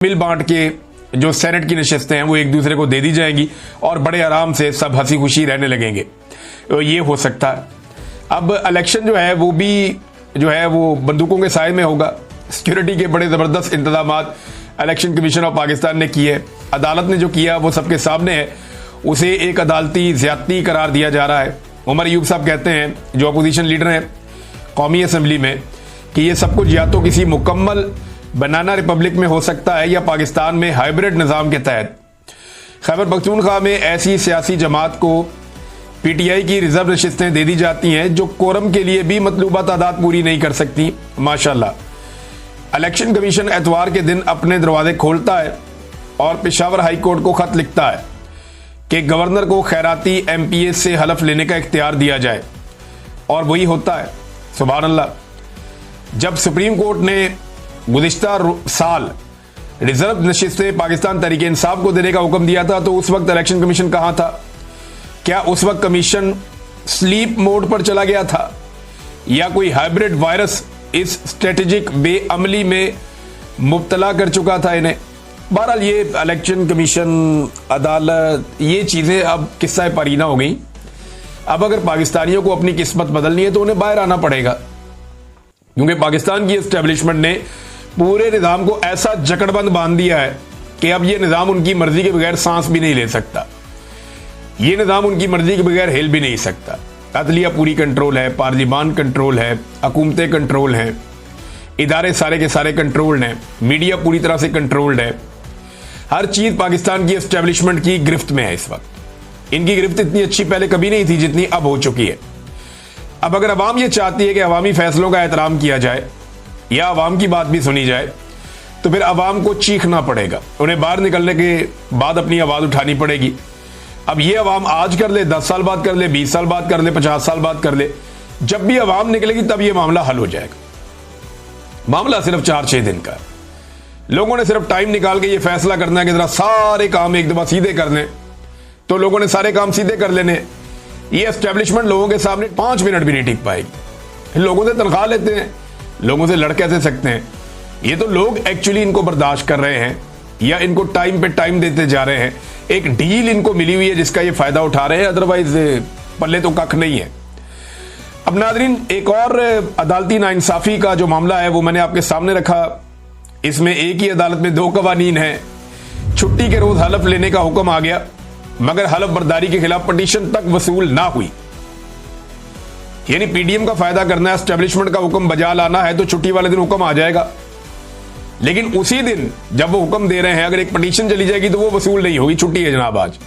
मिल बांट के जो सेनेट की नशिस्तें हैं वो एक दूसरे को दे दी जाएंगी और बड़े आराम से सब हंसी खुशी रहने लगेंगे। तो ये हो सकता है। अब इलेक्शन जो है वो भी जो है वो बंदूकों के साए में होगा। सिक्योरिटी के बड़े ज़बरदस्त इंतजाम इलेक्शन कमीशन ऑफ पाकिस्तान ने किए। अदालत ने जो किया वो सबके सामने है, उसे एक अदालती ज़्यादती करार दिया जा रहा है। उमर अयूब साहब कहते हैं, जो अपोजिशन लीडर हैं कौमी असम्बली में, कि ये सब कुछ या तो किसी मुकम्मल बनाना रिपब्लिक में हो सकता है या पाकिस्तान में हाइब्रिड निज़ाम के तहत खैबर पख्तूनख्वा में ऐसी सियासी जमात को पीटीआई की रिजर्व नशिस्तें दे दी जाती हैं जो कोरम के लिए भी मतलूबा तादाद पूरी नहीं कर सकती। माशाल्लाह इलेक्शन कमीशन एतवार के दिन अपने दरवाजे खोलता है और पेशावर हाई कोर्ट को खत लिखता है कि गवर्नर को खैराती एमपीएस से हलफ लेने का इख्तियार दिया जाए, और वही होता है। सुभान अल्लाह। जब सुप्रीम कोर्ट ने गुज़िश्ता साल रिजर्व नशिस्तें पाकिस्तान तहरीक इंसाफ को देने का हुक्म दिया था तो उस वक्त इलेक्शन कमीशन कहां था? क्या उस वक्त कमीशन स्लीप मोड पर चला गया था या कोई हाइब्रिड वायरस इस स्ट्रेटेजिक बेअमली में मुब्तला कर चुका था इन्हें? बहरहाल ये इलेक्शन कमीशन, अदालत, ये चीज़ें अब किस्सा परीना हो गई। अब अगर पाकिस्तानियों को अपनी किस्मत बदलनी है तो उन्हें बाहर आना पड़ेगा, क्योंकि पाकिस्तान की एस्टेब्लिशमेंट ने पूरे निज़ाम को ऐसा जकड़बंद बांध दिया है कि अब ये निज़ाम उनकी मर्जी के बगैर सांस भी नहीं ले सकता। ये निज़ाम उनकी मर्जी के बगैर हिल भी नहीं सकता। अदलिया पूरी कंट्रोल है, पार्लिमान कंट्रोल है, हुकूमतें कंट्रोल हैं, इदारे सारे के सारे कंट्रोल्ड हैं, मीडिया पूरी तरह से कंट्रोल्ड है। हर चीज़ पाकिस्तान की एस्टेब्लिशमेंट की गिरफ्त में है इस वक्त। इनकी गिरफ्त इतनी अच्छी पहले कभी नहीं थी जितनी अब हो चुकी है। अब अगर अवाम ये चाहती है कि अवामी फैसलों का एहतराम किया जाए या अवाम की बात भी सुनी जाए, तो फिर अवाम को चीखना पड़ेगा, उन्हें बाहर निकलने के बाद अपनी आवाज़ उठानी पड़ेगी। अब ये अवाम आज कर ले, 10 साल बाद कर ले, 20 साल बाद कर ले, 50 साल बाद कर ले, जब भी अवाम निकलेगी तब ये मामला हल हो जाएगा। मामला सिर्फ 4-6 दिन का है। लोगों ने सिर्फ टाइम निकाल के ये फैसला करना है कि जरा सारे काम एक दफा सीधे कर लें, तो लोगों ने सारे काम सीधे कर लेने। ये एस्टेब्लिशमेंट लोगों के सामने 5 मिनट भी नहीं टिक पाएगी। लोगों से तनख्वाह लेते हैं, लोगों से लड़ कैसे सकते हैं? ये तो लोग एक्चुअली इनको बर्दाश्त कर रहे हैं या इनको टाइम पे टाइम देते जा रहे हैं। एक डील इनको मिली हुई है जिसका ये फायदा उठा रहे हैं, अदरवाइज पल्ले तो कख नहीं है। अब नाज़रीन, एक और अदालती नाइंसाफी का जो मामला है वो मैंने आपके सामने रखा। इसमें एक ही अदालत में 2 कवानीन हैं। छुट्टी के रोज हलफ लेने का हुक्म आ गया, मगर हलफ बर्दारी के खिलाफ पटिशन तक वसूल ना हुई। यानी पीडीएम का फायदा करना है, एस्टेब्लिशमेंट का हुक्म बजा लाना है, तो छुट्टी वाले दिन हुक्म आ जाएगा। लेकिन उसी दिन जब वो हुक्म दे रहे हैं, अगर एक पटिशन चली जाएगी तो वो वसूल नहीं होगी। छुट्टी है जनाब आज।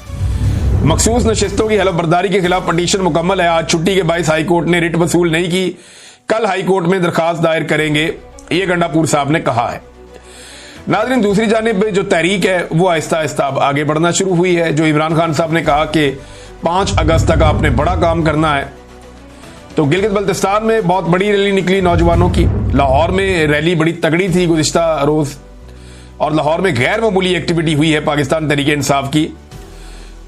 मखसूस नशिस्तों की हलफ बर्दारी के खिलाफ पटिशन मुकम्मल है। आज छुट्टी के बायस हाई कोर्ट ने रिट वसूल नहीं की। कल हाई कोर्ट में दरखास्त दायर करेंगे, ये गंडापुर साहब ने कहा है। नाज़रीन, दूसरी जानिब जो तहरीक है वो आहिस्ता आहिस्ता आगे बढ़ना शुरू हुई है। जो इमरान खान साहब ने कहा कि 5 अगस्त तक आपने बड़ा काम करना है, तो गिलगित बल्तिस्तान में बहुत बड़ी रैली निकली नौजवानों की। लाहौर में रैली बड़ी तगड़ी थी गुज़िश्ता रोज, और लाहौर में गैर मामूली एक्टिविटी हुई है पाकिस्तान तहरीक इंसाफ की,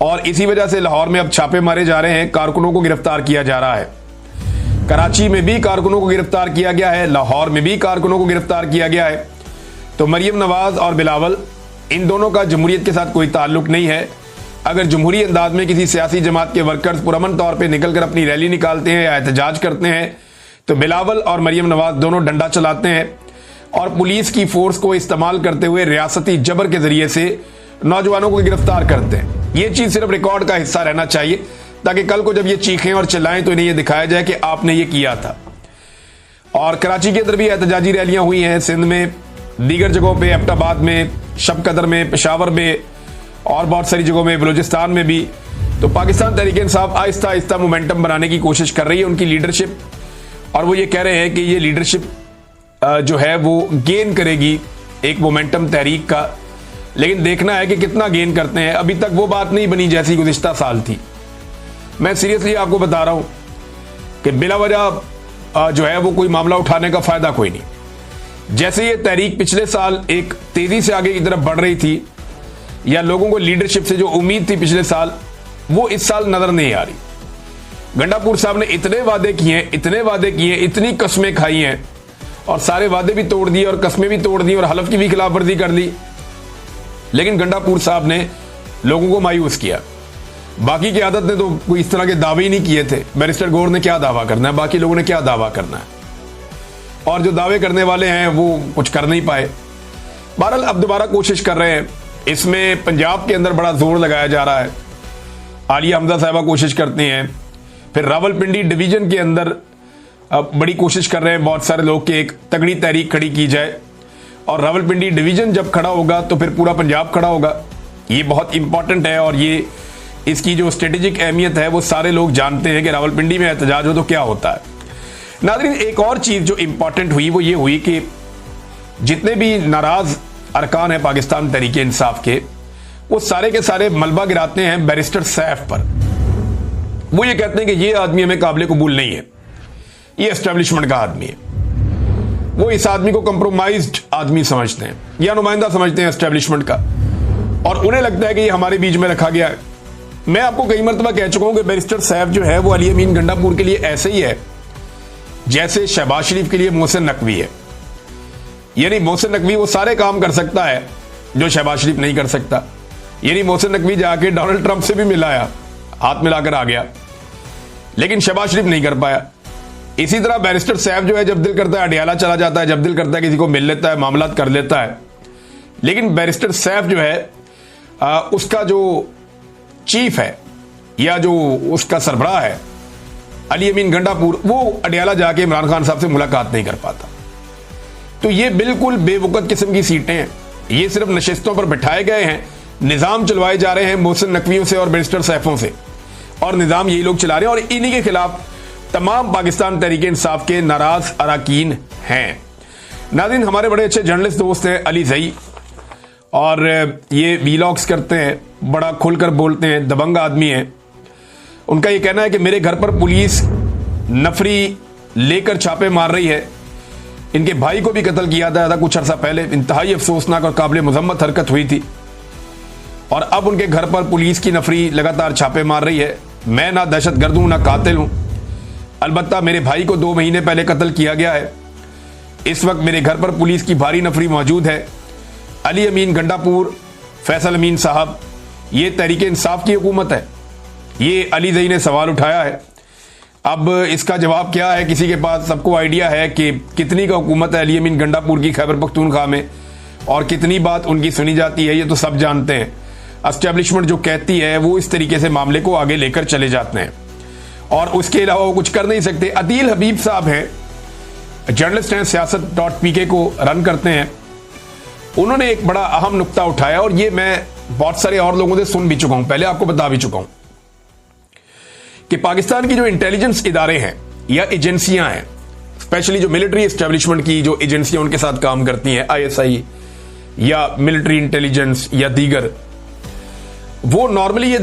और इसी वजह से लाहौर में अब छापे मारे जा रहे हैं, कारकुनों को गिरफ्तार किया जा रहा है। कराची में भी कारकुनों को गिरफ्तार किया गया है, लाहौर में भी कारकुनों को गिरफ्तार किया गया है। तो मरियम नवाज और बिलावल, इन दोनों का जमहूरियत के साथ कोई ताल्लुक नहीं है। अगर जमहूरी अंदाज में किसी सियासी जमात के वर्कर्स पुरअमन तौर पे निकलकर अपनी रैली निकालते हैं या एहतजाज करते हैं, तो बिलावल और मरियम नवाज दोनों डंडा चलाते हैं और पुलिस की फोर्स को इस्तेमाल करते हुए रियासती जबर के जरिए से नौजवानों को गिरफ्तार करते हैं। ये चीज़ सिर्फ रिकॉर्ड का हिस्सा रहना चाहिए, ताकि कल को जब ये चीखें और चिल्लाएं तो इन्हें ये दिखाया जाए कि आपने ये किया था। और कराची के अंदर भी एहतजाजी रैलियां हुई हैं, सिंध में, दीगर जगहों पे, एबटाबाद में, शबकदर में, पेशावर में और बहुत सारी जगहों में, बलूचिस्तान में भी। तो पाकिस्तान तहरीक इंसाफ आहिस्ता आहिस्ता मोमेंटम बनाने की कोशिश कर रही है, उनकी लीडरशिप, और वो ये कह रहे हैं कि ये लीडरशिप जो है वो गेन करेगी एक मोमेंटम तहरीक का। लेकिन देखना है कि कितना गेन करते हैं। अभी तक वो बात नहीं बनी जैसी गुज़िश्ता साल थी। मैं सीरियसली आपको बता रहा हूं कि बिला वजह जो है वो कोई मामला उठाने का फायदा कोई नहीं। जैसे ये तहरीक पिछले साल एक तेजी से आगे की तरफ बढ़ रही थी, या लोगों को लीडरशिप से जो उम्मीद थी पिछले साल, वो इस साल नजर नहीं आ रही। गंडापुर साहब ने इतने वादे किए, इतने वादे किए, इतनी कस्में खाई हैं, और सारे वादे भी तोड़ दिए और कस्में भी तोड़ दी और हलफ की भी खिलाफवर्जी कर ली। लेकिन गंडापुर साहब ने लोगों को मायूस किया। बाकी की आदत ने तो कोई इस तरह के दावे ही नहीं किए थे। बैरिस्टर गौर ने क्या दावा करना है, बाकी लोगों ने क्या दावा करना है, और जो दावे करने वाले हैं वो कुछ कर नहीं पाए। बहरहाल अब दोबारा कोशिश कर रहे हैं। इसमें पंजाब के अंदर बड़ा जोर लगाया जा रहा है। आलिया हमजा साहिबा कोशिश करती हैं, फिर रावलपिंडी डिवीजन के अंदर बड़ी कोशिश कर रहे हैं बहुत सारे लोग कि एक तगड़ी तहरीक खड़ी की जाए, और रावलपिंडी डिवीजन जब खड़ा होगा तो फिर पूरा पंजाब खड़ा होगा। ये बहुत इंपॉर्टेंट है, और ये इसकी जो स्ट्रेटेजिक अहमियत है वो सारे लोग जानते हैं कि रावलपिंडी में एहतजाज हो तो क्या होता है। नाज़रीन, एक और चीज जो इंपॉर्टेंट हुई वो ये हुई कि जितने भी नाराज अरकान है पाकिस्तान तहरीक इंसाफ के, वो सारे के सारे मलबा गिराते हैं बैरिस्टर सैफ पर। वो ये कहते हैं कि ये आदमी हमें काबिल कबूल नहीं है, ये एस्टेब्लिशमेंट का आदमी है। वो इस आदमी को कंप्रोमाइज्ड आदमी समझते हैं या नुमाइंदा समझते हैं एस्टेब्लिशमेंट का, और उन्हें लगता है कि ये हमारे बीच में रखा गया है। मैं आपको कई मरतबा कह चुका हूं कि बैरिस्टर सैफ जो है वो अली अमीन गंडापुर के लिए ऐसे ही है जैसे शहबाज शरीफ के लिए मोहसिन नकवी है। यानी मोहसिन नकवी वो सारे काम कर सकता है जो शहबाज शरीफ नहीं कर सकता। यानी मोहसिन नकवी जाके डोनाल्ड ट्रंप से भी मिलाया, हाथ मिलाकर आ गया, लेकिन शहबाज शरीफ नहीं कर पाया। इसी तरह बैरिस्टर सैफ जो है जब दिल करता है अडियाला चला जाता है, जब दिल करता है किसी को मिल लेता है, मामला कर लेता है। लेकिन बैरिस्टर सैफ जो है उसका जो चीफ है या जो उसका सरबराह है अली अमीन गंडापुर, वो अडियाला जाके इमरान खान साहब से मुलाकात नहीं कर पाता। तो ये बिल्कुल बेवकूफ किस्म की सीटें हैं। ये सिर्फ नशिस्तों पर बिठाए गए हैं, निजाम चलवाए जा रहे हैं मोहसिन नकवियों से और बैरिस्टर सैफों से, और निजाम यही लोग चला रहे हैं, और इन्हीं के खिलाफ तमाम पाकिस्तान तहरीक इंसाफ के नाराज अरकान हैं। नाज़रीन, हमारे बड़े अच्छे जर्नलिस्ट दोस्त हैं अली जई, और ये वीलॉग्स करते हैं, बड़ा खुलकर बोलते हैं, दबंग आदमी हैं। उनका ये कहना है कि मेरे घर पर पुलिस नफरी लेकर छापे मार रही है। इनके भाई को भी कत्ल किया था कुछ अर्सा पहले, इंतहाई अफसोसनाक और काबिल मजम्मत हरकत हुई थी, और अब उनके घर पर पुलिस की नफरी लगातार छापे मार रही है। मैं ना दहशतगर्द हूं ना कातिल हूं, अलबत्ता मेरे भाई को 2 महीने पहले कत्ल किया गया है। इस वक्त मेरे घर पर पुलिस की भारी नफरी मौजूद है। अली अमीन गंडापुर, फैसल अमीन साहब, ये तहरीक इंसाफ की हुकूमत है। ये अली जई ने सवाल उठाया है। अब इसका जवाब क्या है किसी के पास? सबको आइडिया है कि कितनी का हुकूमत है अली अमीन गंडापुर की खैबर पख्तूनख्वा में, और कितनी बात उनकी सुनी जाती है, ये तो सब जानते हैं। एस्टेब्लिशमेंट जो कहती है वो इस तरीके से मामले को आगे लेकर चले जाते हैं, और उसके अलावा वो कुछ कर नहीं सकते। अदील हबीब साहब हैं, जर्नलिस्ट हैं, सियासत.pk को रन करते हैं। उन्होंने एक बड़ा अहम नुक्ता उठाया, और ये मैं बहुत सारे और लोगों से सुन भी चुका हूं, पहले आपको बता भी चुका हूं कि पाकिस्तान की जो इंटेलिजेंस इदारे हैं या एजेंसियां हैं, स्पेशली जो मिलिट्री एस्टेब्लिशमेंट की जो एजेंसियां उनके साथ काम करती हैं, ISI या मिलिट्री इंटेलिजेंस या दीगर, वो नॉर्मली ये